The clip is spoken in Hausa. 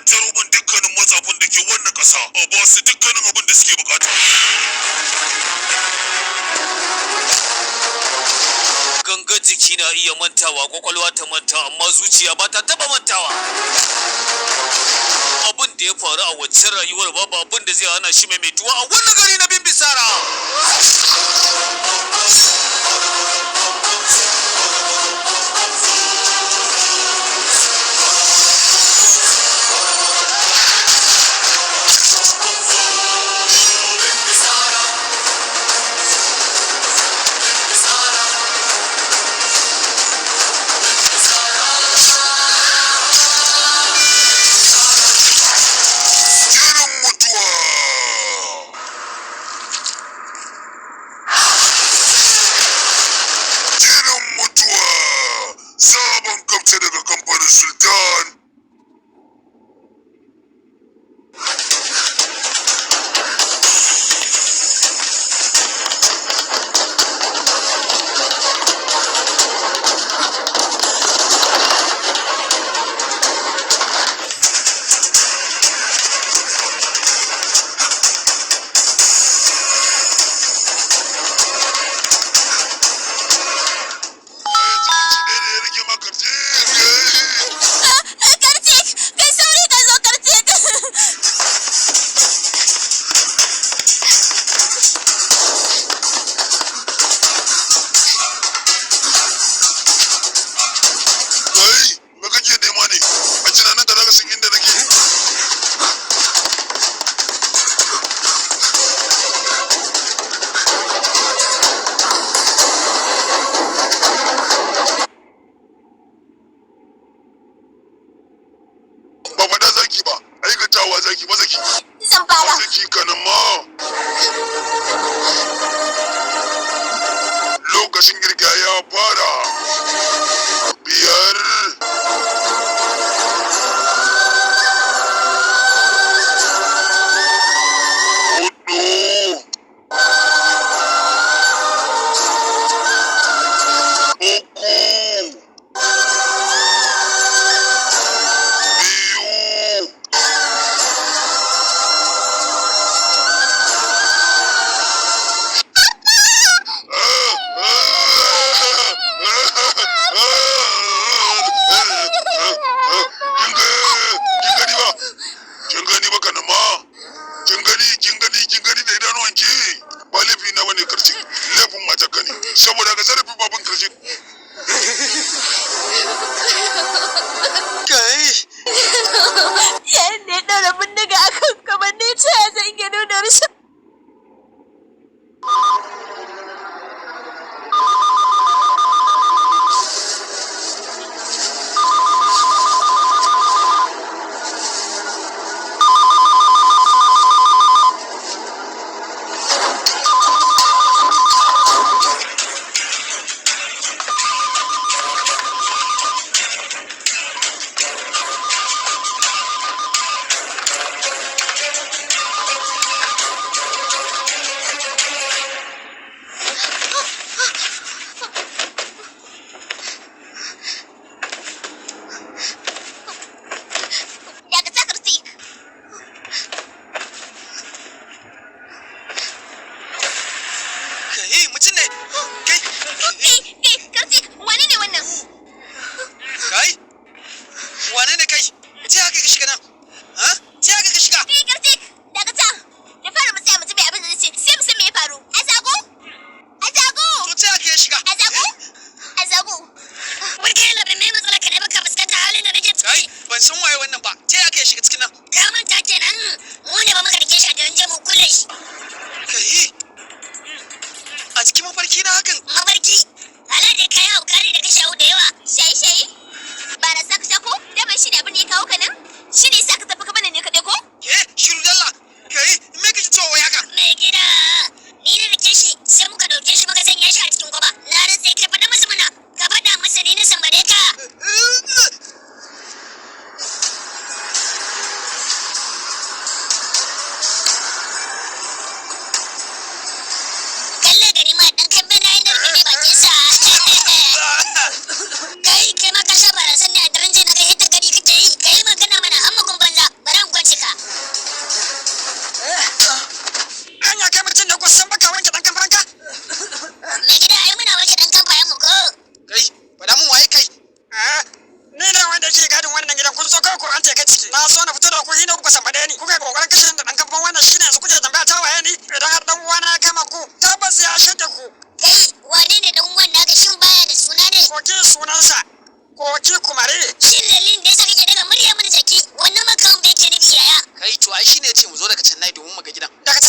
tattaro min dukkanin matsafin da ke wannan ƙasa a ba su dukkanin abin da suke bukata. Gangan jiki na iya mantawa, kwakwalwa ta manta, amma zuciya ba ta taba mantawa. Abin da ya faru a waccan rayuwar babu abin da zai hana shi maimaituwa a wannan gari na Bimbisara. Daga kamfanin Sultan. Lokacin girka ya fara. 5 4 ku sambade ni kuka kokarin kashe da dan gaban wannan shine yanzu kuke tambaya ta waye ni idan har dan uwana ya kama ku tabbas ya shake ku Kai wane ne dan uwan naka shin baya da suna ne? koki sunansa koki